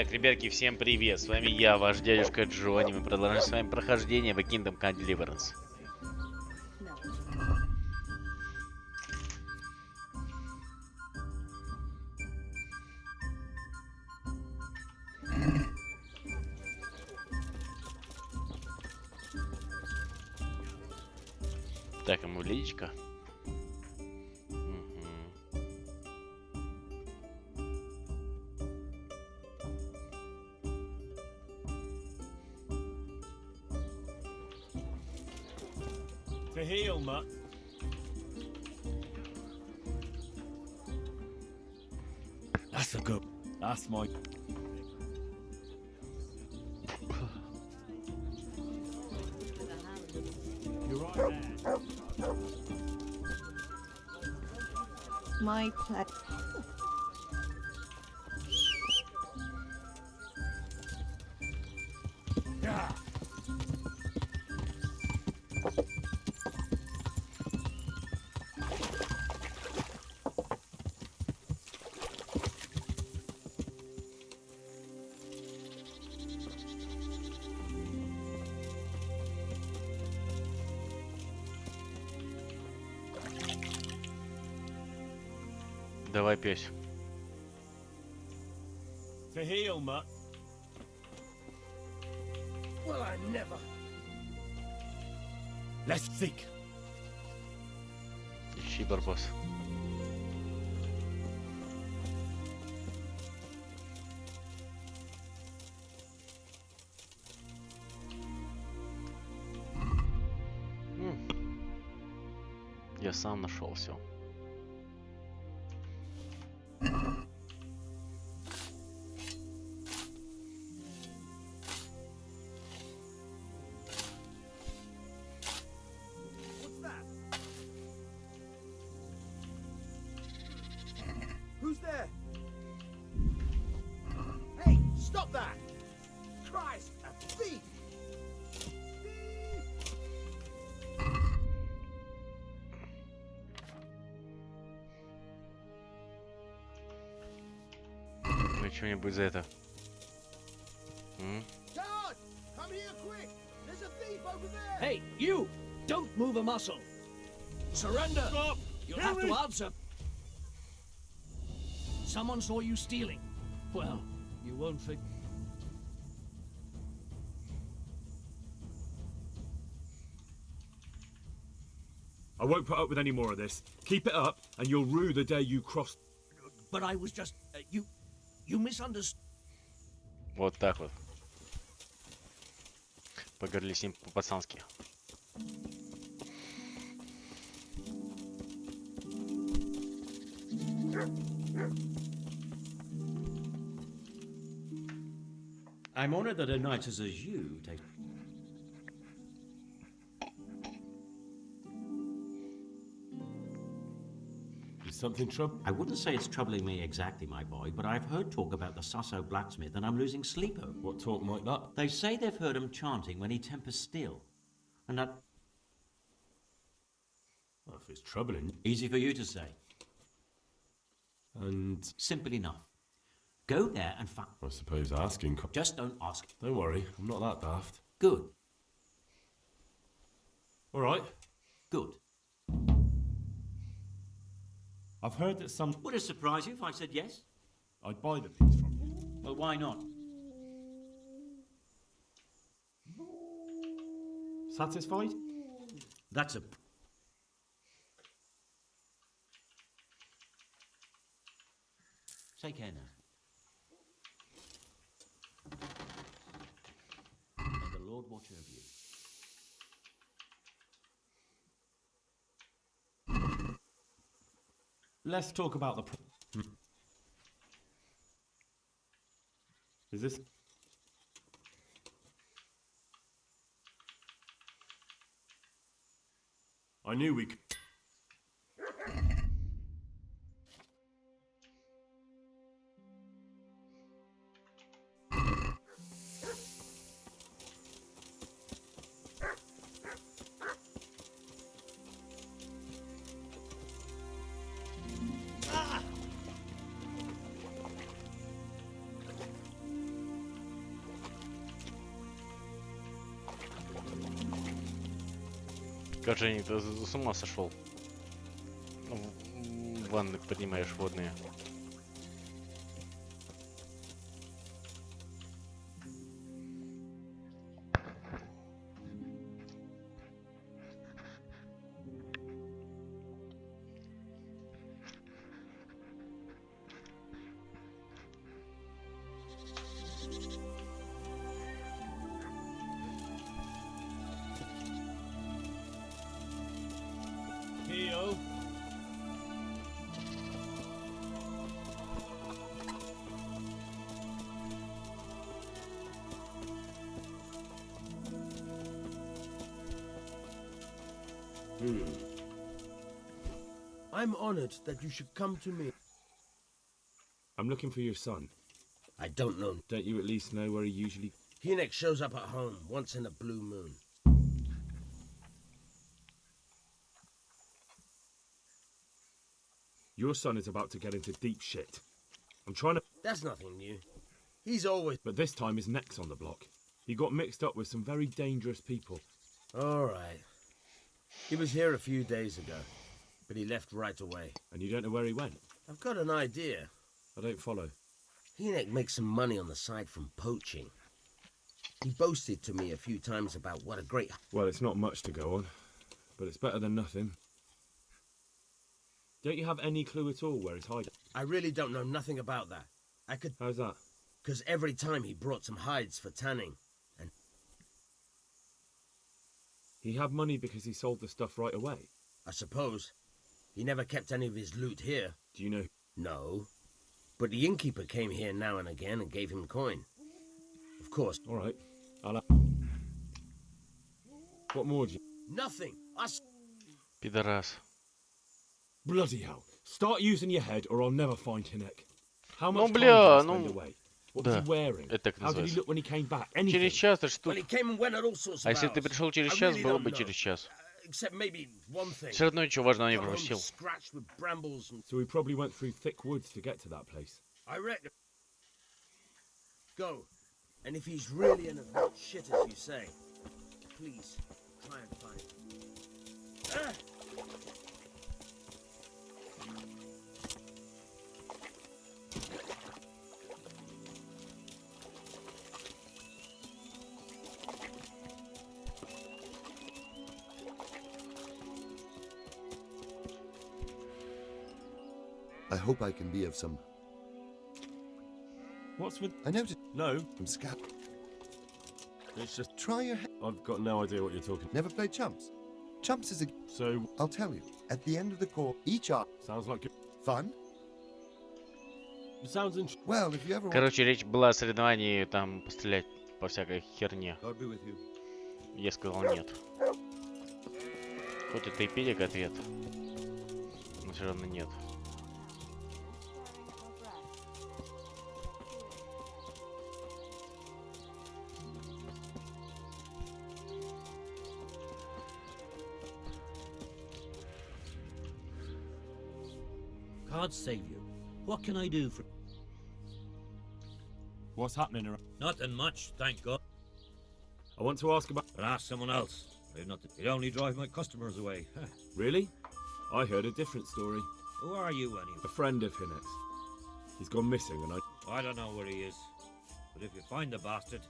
Итак, ребятки, всем привет! С вами я, ваш дядюшка Джонни. Мы продолжаем с вами прохождение в Kingdom Come Deliverance. Так, ему личка. To heal, Mutt. That's a good. That's my. You're right there. My pet. Yeah. Давай, песь. To heal, Mutt. Well, I never. Let's seek. Ищи, барбос. Я сам нашел все. Who's there? Hey, stop that! Christ, a thief! Ну что-нибудь за это. Guard! Come here quick! There's a thief over there! Hey, you! Don't move a muscle! Surrender! Stop! You'll have to answer! Someone saw you stealing. Well, you won't forget. I won't put up with any more of this. Keep it up, and you'll rue the day you crossed. But I was just... You misunderstood. Вот так вот. Поговорили с ним по-пацански. I'm honored that a knight as you takes... Is something trouble? I wouldn't say it's troubling me exactly, my boy, but I've heard talk about the Sasso blacksmith and I'm losing sleep over. What talk might that? They say they've heard him chanting when he tempers steel. And that... Well, if it's troubling. Easy for you to say. And Simple enough. Go there and find... I suppose asking. Just don't ask. Don't worry, I'm not that daft. Good. All right. Good. I've heard that some. Would it surprise you if I said yes? I'd buy the piece from you. Well, why not? Satisfied? That's a... Take care now. May the Lord watch over you. Let's talk about the. Is this? I knew we could. Как же ты с ума сошел? Ванны поднимаешь водные. Heel. I'm honored that you should come to me. I'm looking for your son. I don't know. Don't you at least know where he usually... Hinek shows up at home once in a blue moon. Your son is about to get into deep shit. I'm trying to... That's nothing new. He's always... But this time his neck's on the block. He got mixed up with some very dangerous people. All right. He was here a few days ago, but he left right away. And you don't know where he went? I've got an idea. I don't follow. Hinek makes some money on the side from poaching. He boasted to me a few times about what a great... Well, it's not much to go on, but it's better than nothing. Don't you have any clue at all where he's hiding? I really don't know nothing about that. I could... How's that? Because every time he brought some hides for tanning. And He had money because he sold the stuff right away. I suppose he never kept any of his loot here. Do you know? No. But the innkeeper came here now and again and gave him coin. Of course. All right. I'll have... What more do you... Nothing. Us. Пидорас. Bloody hell. Start using your head or I'll never find Hinek. How Ну, much бля, time did he spend ну, away? What was да, he wearing? это так How did he называется. look when he came back? Anything? Через час это ж Well, тут. he came and went at all sorts А of если ты hours. пришел через I час, really было don't бы know. через час. Except maybe one thing. Все равно ничего важного не Got home пропустил. scratched with brambles and... So he probably went through thick woods to get to that place. I reckon. Go. And if he's really in as much shit as you say, please try and find him. Ah! I hope I can be of some... What's with... I noticed No, from Scout. it's just... Try your head. I've got no idea what you're talking... Never played Chumps. Chumps is a... So, I'll tell you. At the end of the call, each arc... sounds like... Fun? It sounds interesting. Well, if you ever... Короче, речь была о соревновании там пострелять по всякой херне. God be with you. Я сказал нет. Хоть это и педик ответ, но все равно нет. God save you. What can I do for... What's happening around... Nothing much, thank God. I want to ask about... But ask someone else. They've nothing. They only drive my customers away. Really? I heard a different story. Who are you anyway? A friend of Hinek's. He's gone missing and I don't know where he is. But if you find the bastard,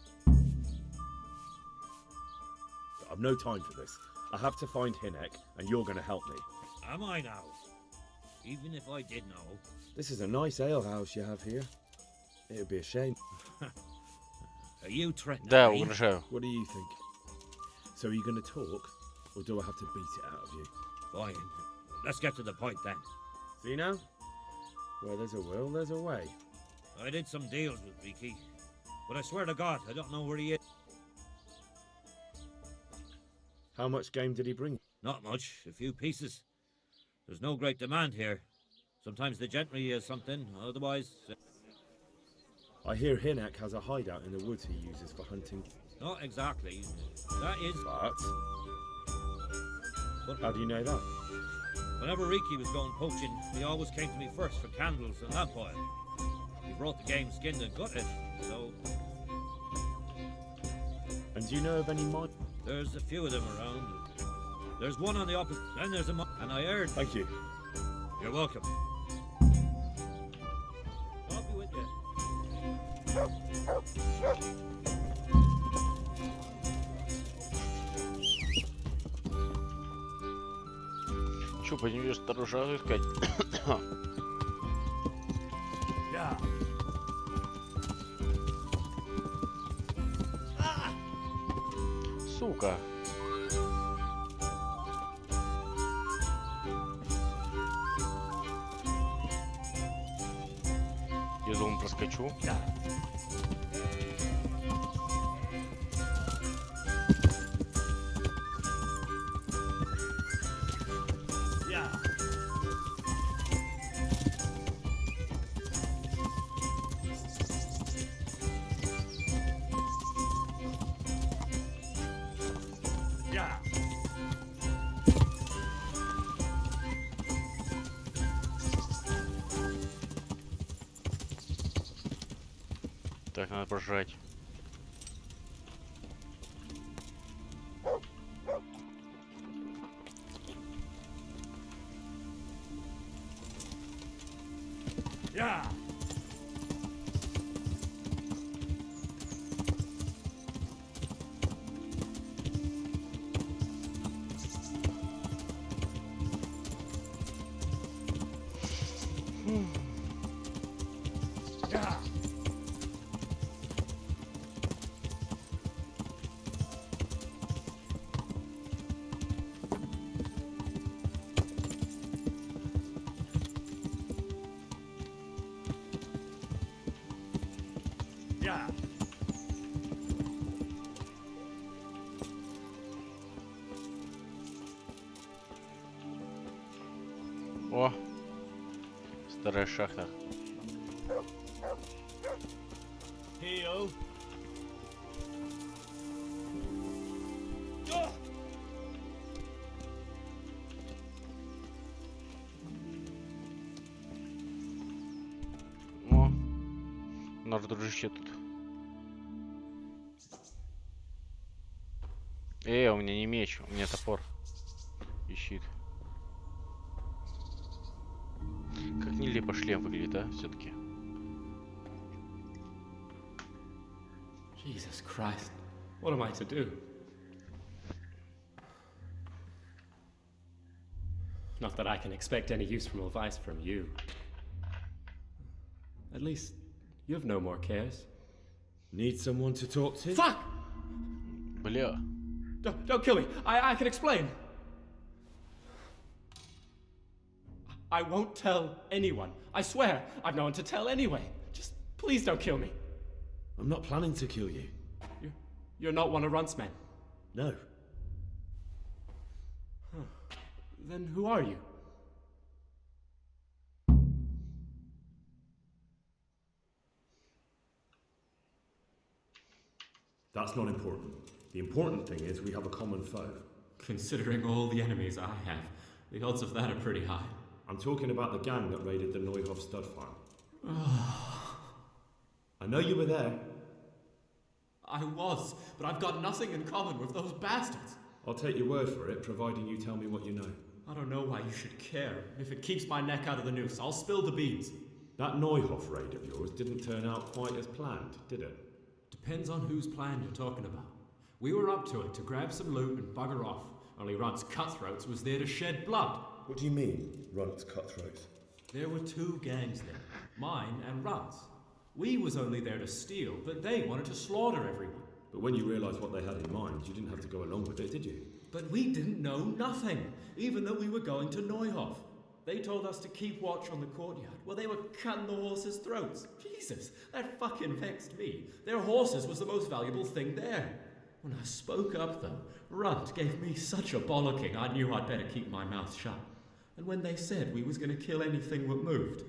I've no time for this. I have to find Hinek and you're going to help me. am I now? Even if I did know. This is a nice alehouse you have here. It would be a shame. Are you threatening Да, me? угрожаю. What do you think? So are you going to talk or do I have to beat it out of you? Fine. Let's get to the point then. See now? Where there's a will, there's a way. I did some deals with Riki, but I swear to God, I don't know where he is. How much game did he bring? Not much, a few pieces. There's no great demand here. Sometimes the gentry has something, otherwise... I hear Hinek has a hideout in the woods he uses for hunting. Not exactly. That is... But how do you know that? Whenever Riki was going poaching, he always came to me first for candles and lamp oil. He brought the game skinned and gutted, so... And do you know of any mine? There's a few of them around. There's one on the opposite. Then there's a and I heard. Thank you. You're welcome. I'll be with you. Чё, пойдём сторожа искать? Yeah. Сука. Я думаю, проскочу. Так, надо прожрать. Yeah. Yeah. Yeah. О! Старая шахта. Heal. О! Наш дружище тут. У меня не меч, у меня топор. И щит. Как нелепо шлем выглядит, а? Все-таки. Jesus Christ, what am I to do? Not that I can expect any useful advice from you. At least, you've no more cares. Need someone to talk to? Fuck! Бля. Don't kill me. I can explain. I won't tell anyone. I swear, I've no one to tell anyway. Just please don't kill me. I'm not planning to kill you. You're not one of Runt's men. No. Then who are you? That's not important. The important thing is we have a common foe. Considering all the enemies I have, the odds of that are pretty high. I'm talking about the gang that raided the Neuhof stud farm. I know you were there. I was, but I've got nothing in common with those bastards. I'll take your word for it, providing you tell me what you know. I don't know why you should care. If it keeps my neck out of the noose, I'll spill the beans. That Neuhof raid of yours didn't turn out quite as planned, did it? Depends on whose plan you're talking about. We were up to it to grab some loot and bugger off. Only Runt's cutthroats was there to shed blood. What do you mean, Runt's cutthroats? There were two gangs there, mine and Runt's. We was only there to steal, but they wanted to slaughter everyone. But when you realised what they had in mind, you didn't have to go along with it, did you? But we didn't know nothing, even though we were going to Neuhof. They told us to keep watch on the courtyard, while they were cutting the horses' throats. Jesus, that fucking vexed me. Their horses was the most valuable thing there. When I spoke up, though, Runt gave me such a bollocking I knew I'd better keep my mouth shut. And when they said we was going to kill anything that moved,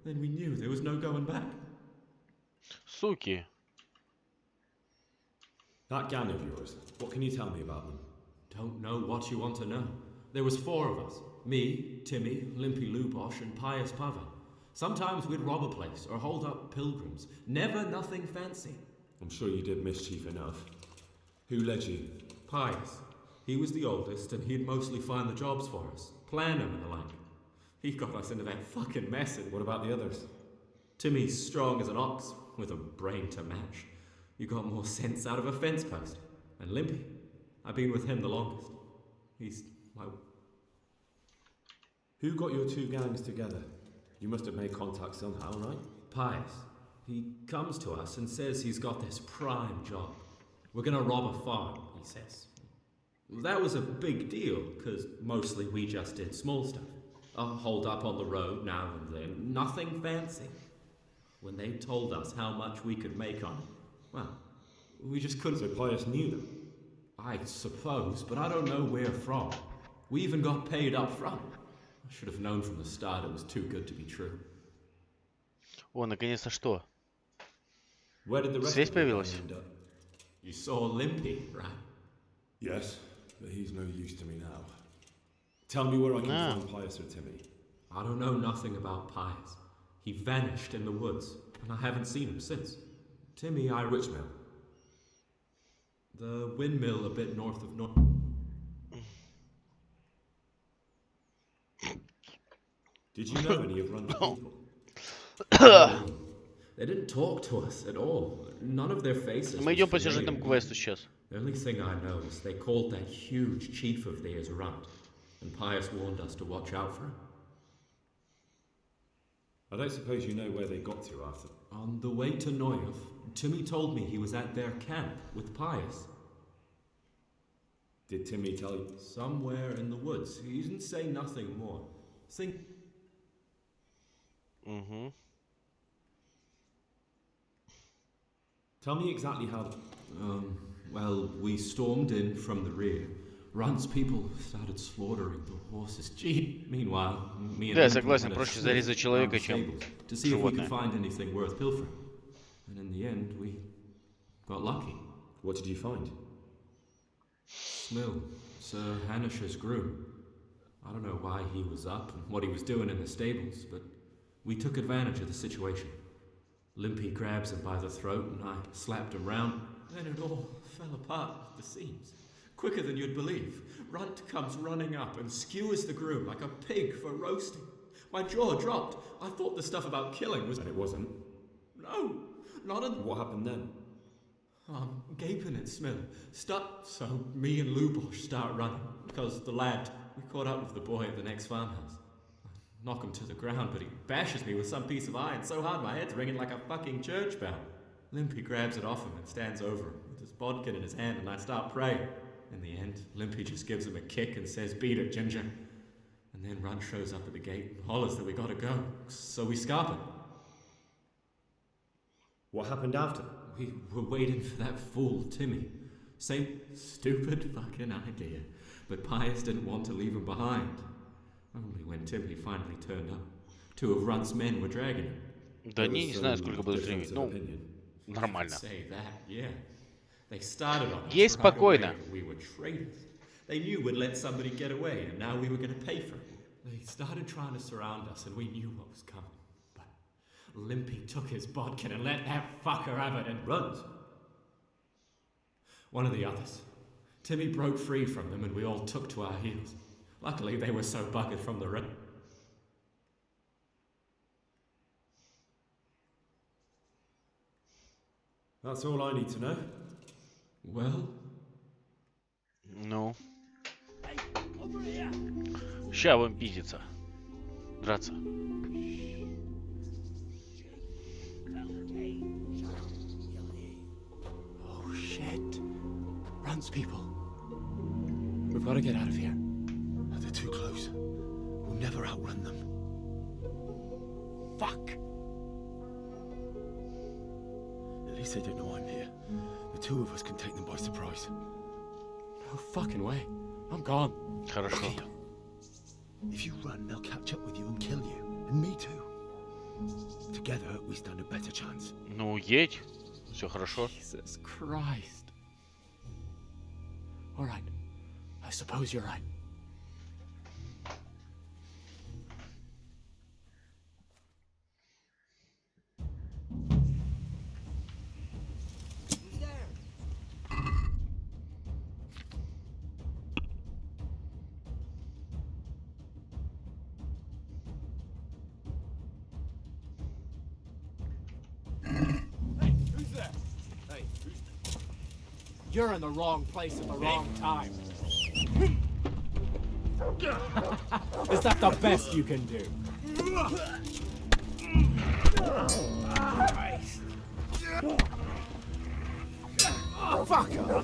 then we knew there was no going back. Суки. That gang of yours, what can you tell me about them? Don't know what you want to know. There was 4 of us. Me, Timmy, Limpy Lubosh, and Pius Pavel. Sometimes we'd rob a place or hold up pilgrims. Never nothing fancy. I'm sure you did mischief enough. Who led you? Pius. He was the oldest, and he'd mostly find the jobs for us, plan them and the like. He got us into that fucking mess. And What about the others? Timmy's strong as an ox, with a brain to match. You got more sense out of a fence post. And Limpy, I've been with him the longest. He's my... Who got your two gangs together? You must have made contact somehow, right? Pius. He comes to us and says he's got this prime job. We're gonna rob a farm, he says. That was a big deal, because mostly we just did small stuff. Hold up on the road now and then, nothing fancy. When they told us how much we could make on it, well, we just couldn't... So Pius knew them? I suppose, but I don't know where from. We even got paid up front. I should have known from the start it was too good to be true. О, наконец-то что? Where did the rest Связь of the gang появилась? end up? You saw Limpy, right? Yes, but he's no use to me now. Tell me where I can Ah. find Pius or Timmy. I don't know nothing about Pius. He vanished in the woods, and I haven't seen him since. Timmy, I... Which mill? The windmill a bit north of North... Did you know any of Run's people? They didn't talk to us at all. None of their faces. Мы was идем по familiar сюжетному to me. квесту сейчас. The only thing I know is they called that huge chief of theirs Runt, and Pius warned us to watch out for him. I don't suppose you know where they got to after. On the way to Neuhof, Timmy told me he was at their camp with Pius. Did Timmy tell you? Somewhere in the woods. He didn't say nothing more. Think... Угу. Tell me exactly how... Well, we stormed in from the rear. Runt's people started slaughtering the horses. Gee, meanwhile, me and Да, я Limpy согласен, had a проще sniff зарезать человека, around the чем stables to see if we could животное. find anything worth pilfering. And in the end, we got lucky. What did you find? Smill, Sir Hanish's groom. I don't know why he was up and what he was doing in the stables, but we took advantage of the situation. Limpy grabs him by the throat and I slapped him round. Then it all fell apart at the seams. Quicker than you'd believe. Runt comes running up and skewers the groom like a pig for roasting. My jaw dropped. I thought the stuff about killing was... And it wasn't. No, not a... What happened then? I'm gaping at Smill. So me and Lubosh start running, because the lad, we caught up with the boy at the next farmhouse. I knock him to the ground, but he bashes me with some piece of iron so hard my head's ringing like a fucking church bell. Limpy grabs it off him and stands over him with his bodkin in his hand, and I start praying. In the end, Limpy just gives him a kick and says, "Beat it, Ginger." And then Runt shows up at the gate and hollers that we gotta go, so we scarp him. What happened after? We were waiting for that fool, Timmy. Same stupid fucking idea. But Pius didn't want to leave him behind. Only when Timmy finally turned up, two of Runt's men were dragging him. Да не знаю, сколько будет времени. Ну, нормально. Say that, yeah. They started on us Ей right спокойно. away. We were traitors. They knew we'd let somebody get away, and now we were going to pay for it. They started trying to surround us, and we knew what was coming. But Limpy took his bodkin and let that fucker have it, and... Runt? One of the others. Timmy broke free from them, and we all took to our heels. Luckily, they were so buggered from the rip. That's all I need to know. Well? Ну. Ща будем пиздиться. Драться. Oh shit. Runs people. We've got to get out of here. They're too close. We'll never outrun them. Fuck. At least they don't know I'm here. The two of us can take them by surprise. No fucking way. I'm gone. Хорошо. Okay. If you run, they'll catch up with you and kill you. And me too. Together, we stand a better chance. Ну, едь. Все хорошо. Jesus Christ. All right. I suppose you're right. You're in the wrong place at the wrong time. Is that the best you can do? Fucker!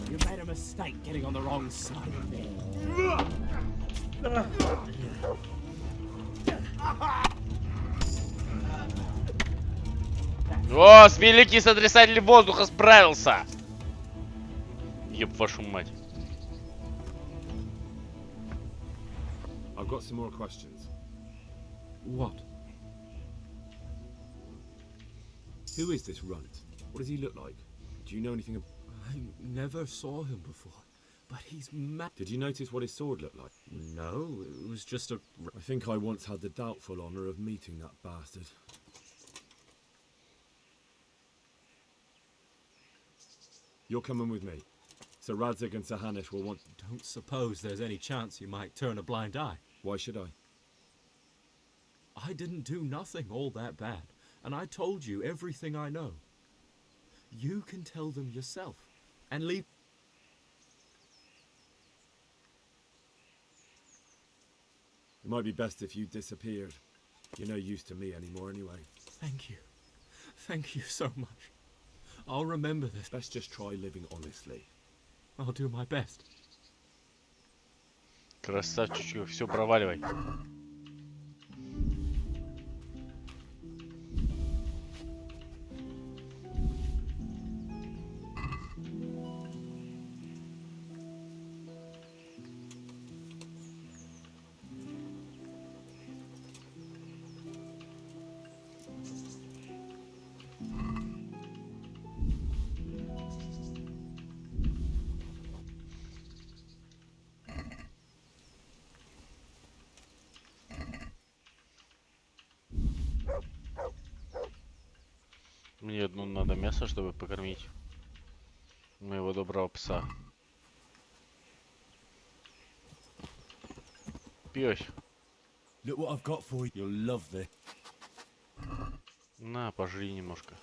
You made a mistake getting on the wrong side of me. О, с великий сотрясатель воздуха справился! Ёб вашу мать. I've got some more questions. What? Who is this runt? What does he look like? Do you know anything about... I never saw him before, but he's mad. Did you notice what his sword looked like? No, it was just a... I think I once had the doubtful honour of meeting that bastard. You're coming with me. Sir Radzig and Sir Hanush will want... Don't suppose there's any chance you might turn a blind eye. Why should I? I didn't do nothing all that bad, and I told you everything I know. You can tell them yourself, and leave... It might be best if you disappeared. You're no use to me anymore anyway. Thank you. Thank you so much. I'll remember this. Let's just try living honestly. I'll do my best. Красавчик, все, проваливай. Мне одно надо мясо, чтобы покормить моего доброго пса. Пёс. Look what I've got for you. You'll love this. На, пожри немножко.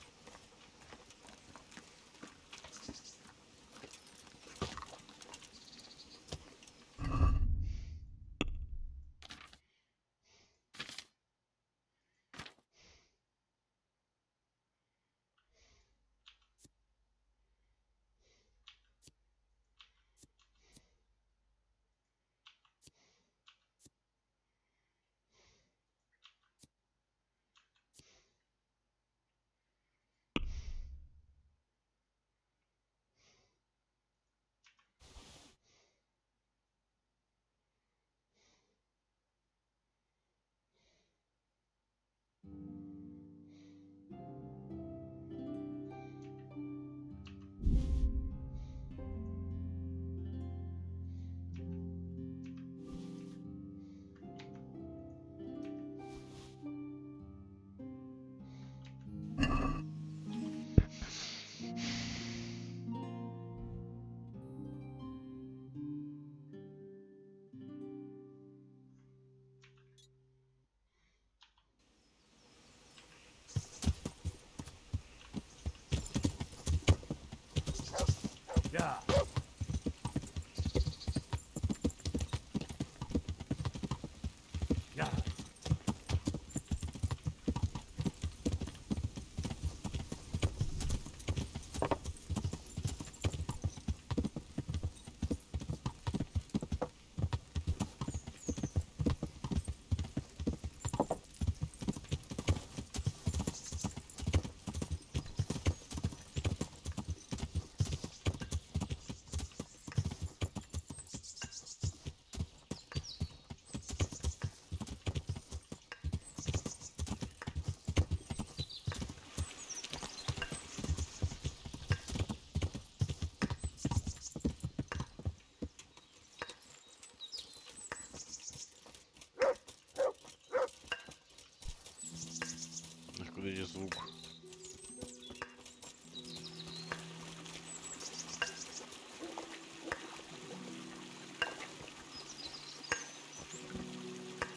Откуда здесь звук?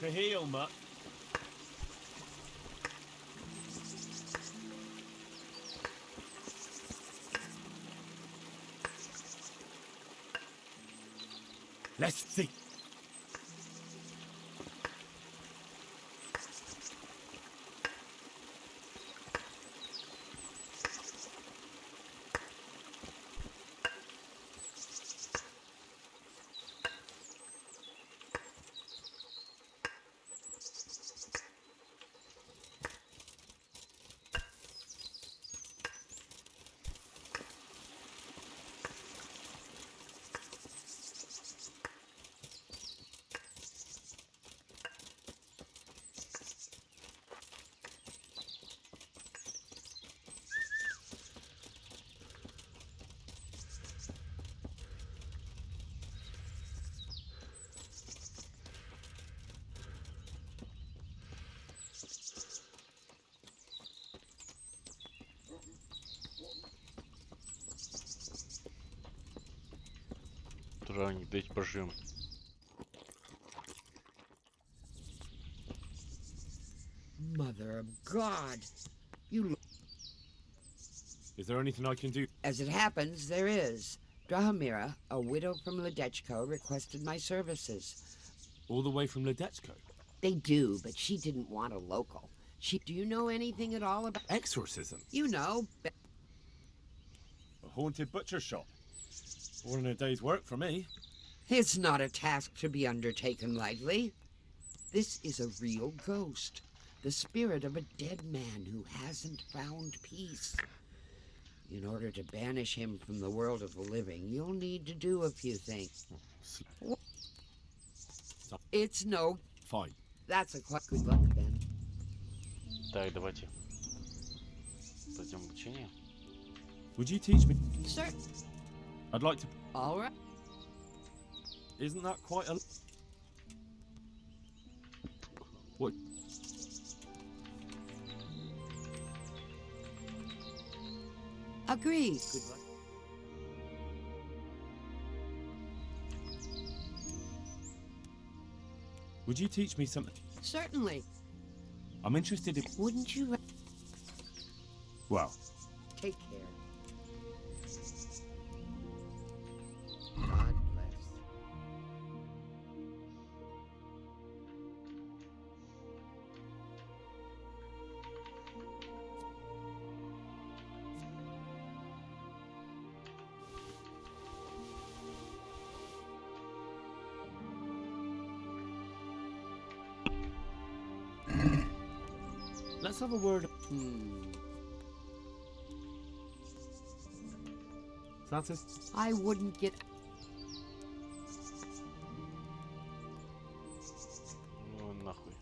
To heal, mutt. Let's see. Травник, дайте пожрем. Mother of God! You. Is there anything I can do? As it happens, there is. Drahamira, a widow from Ledechko, requested my services. All the way from Ledechko? They do, but she didn't want a local. Do you know anything at all about Exorcism? You know. A haunted butcher shop? More than a day's work for me. It's not a task to be undertaken lightly. This is a real ghost. The spirit of a dead man who hasn't found peace. In order to banish him from the world of the living, you'll need to do a few things. It's no... Fine. That's a quite good luck, then. Так, давайте. Пойдем обучение. Would you teach me? Sir. I'd like to... All right. Isn't that quite a... What? Agreed. Good luck. Would you teach me something? Certainly. I'm interested in... Wouldn't you... Well, Take care. God bless. let's have a word... That is... I wouldn't get... Ну нахуй.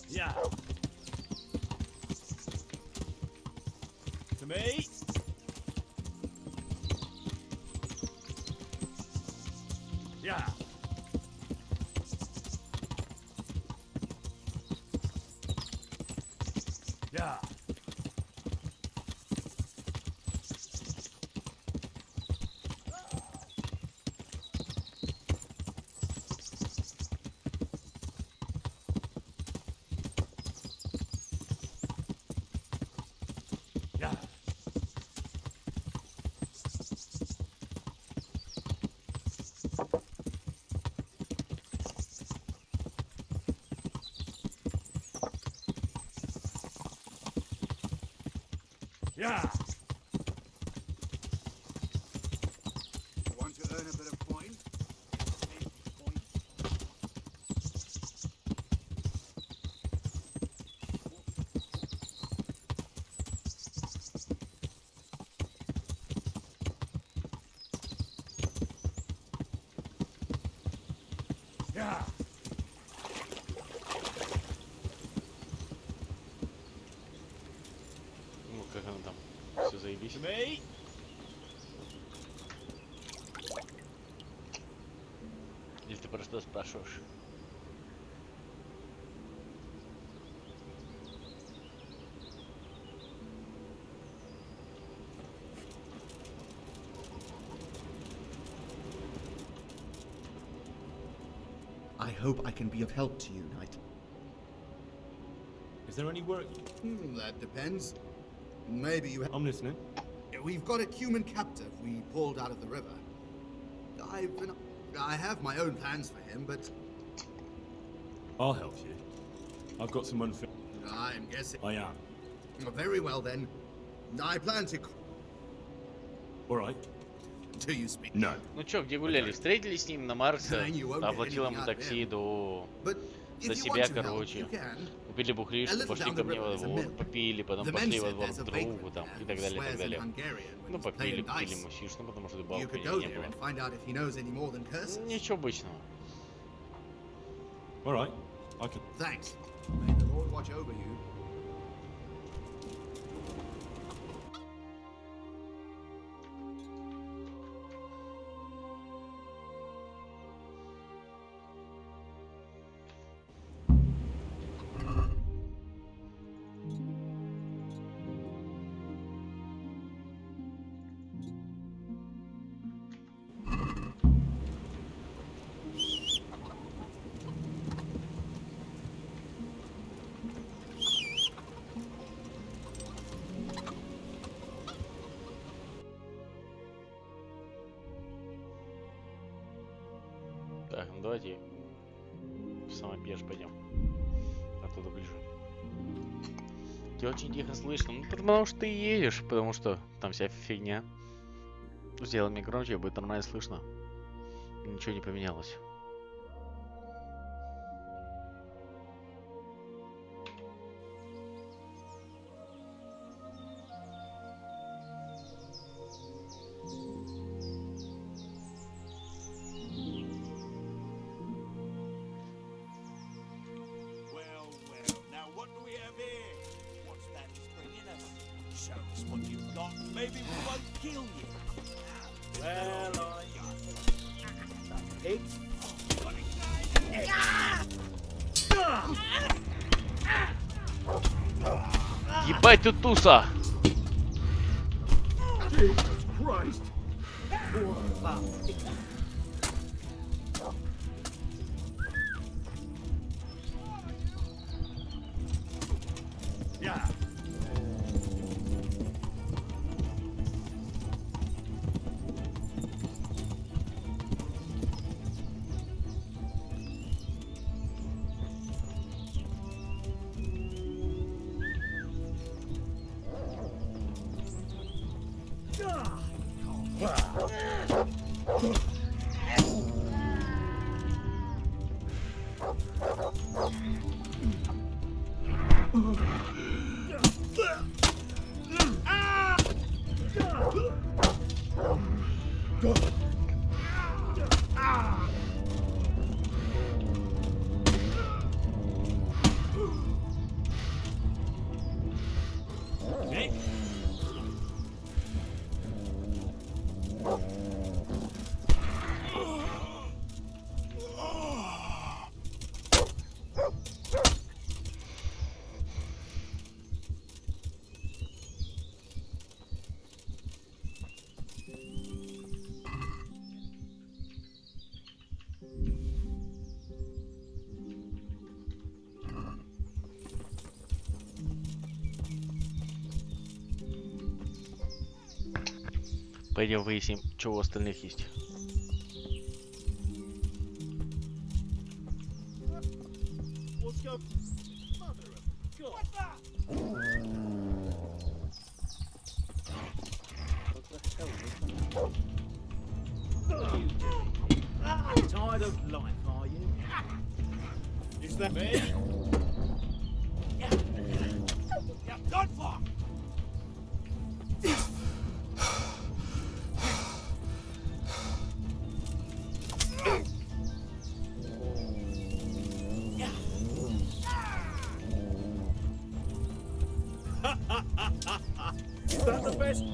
Yeah. To me. Yeah. Yeah. Yeah. Want to earn a bit of coin? Yeah. Ну как она там? Все заебись. Или ты просто Что спрашиваешь? I hope I can be of help to you, knight. Is there any work? That depends. Maybe you I'm listening. We've got a human captive we pulled out of the river. I have my own plans for him, but I'll help you. I've got some unfinished. I'm guessing. I am. Very well then. I plan to. All right. Do you speak? No. Ну чё, где гуляли? Встретились с ним на Марсе, оплатил ему такси до себя, короче. Купили бухлишку, пошли ко мне во двор, попили, потом пошли во двор к другу там и так далее, и так далее. Ну попили, купили мусиш, ну потому что рыбалки не было. Ничего обычного. All right. I can. Thanks. May the Lord watch over you. Так, ну давайте в самый пеш пойдем. Оттуда ближе. Тебя очень тихо слышно. Ну потому что ты едешь, потому что там вся фигня. Сделай мне громче, будет нормально слышно. Ничего не поменялось. Ебать тут туса! Пойдем выясним, что у остальных есть. Tired of life, are you? Is that me? Yeah, done for! Is that the best?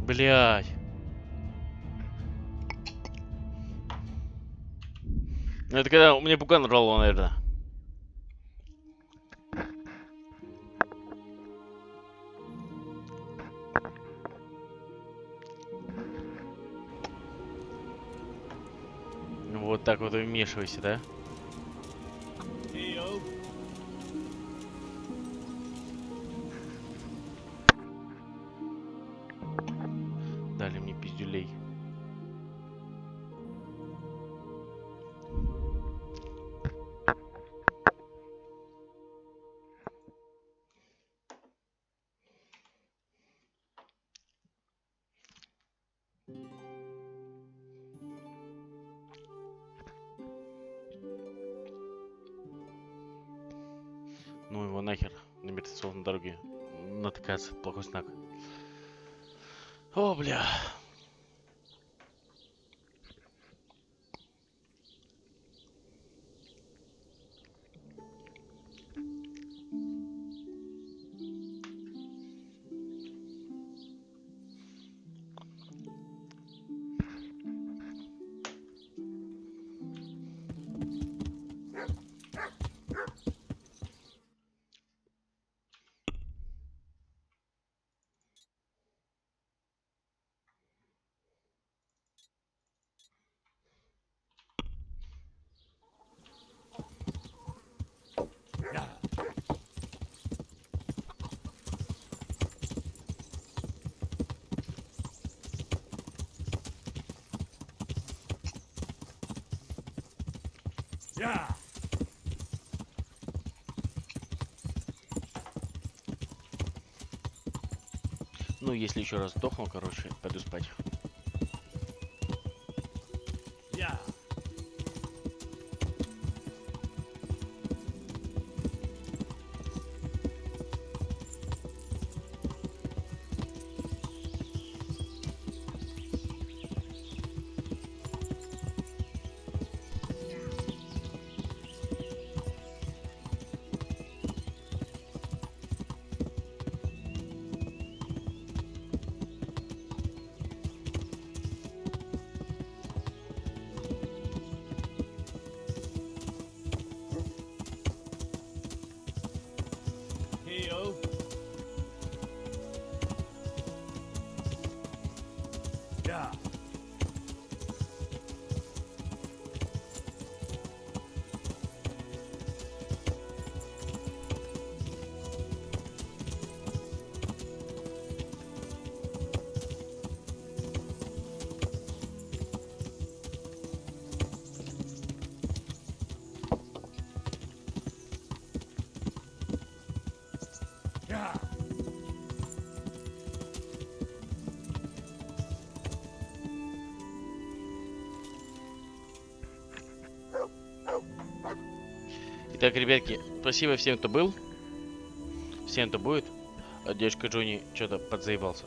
Блядь. Ну это когда у меня пукан рвало, наверное. Вот так вот и вмешивайся, да? Дали мне пиздюлей. Ну его нахер, на мертвецов на дороге натыкается, плохой знак. О, бля. Ну, если еще раз сдохну, короче, пойду спать. Итак, ребятки, спасибо всем, кто был. Всем, кто будет. А дядюшка Джонни что-то подзаебался.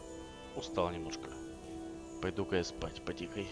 Устал немножко. Пойду-ка я спать потихой.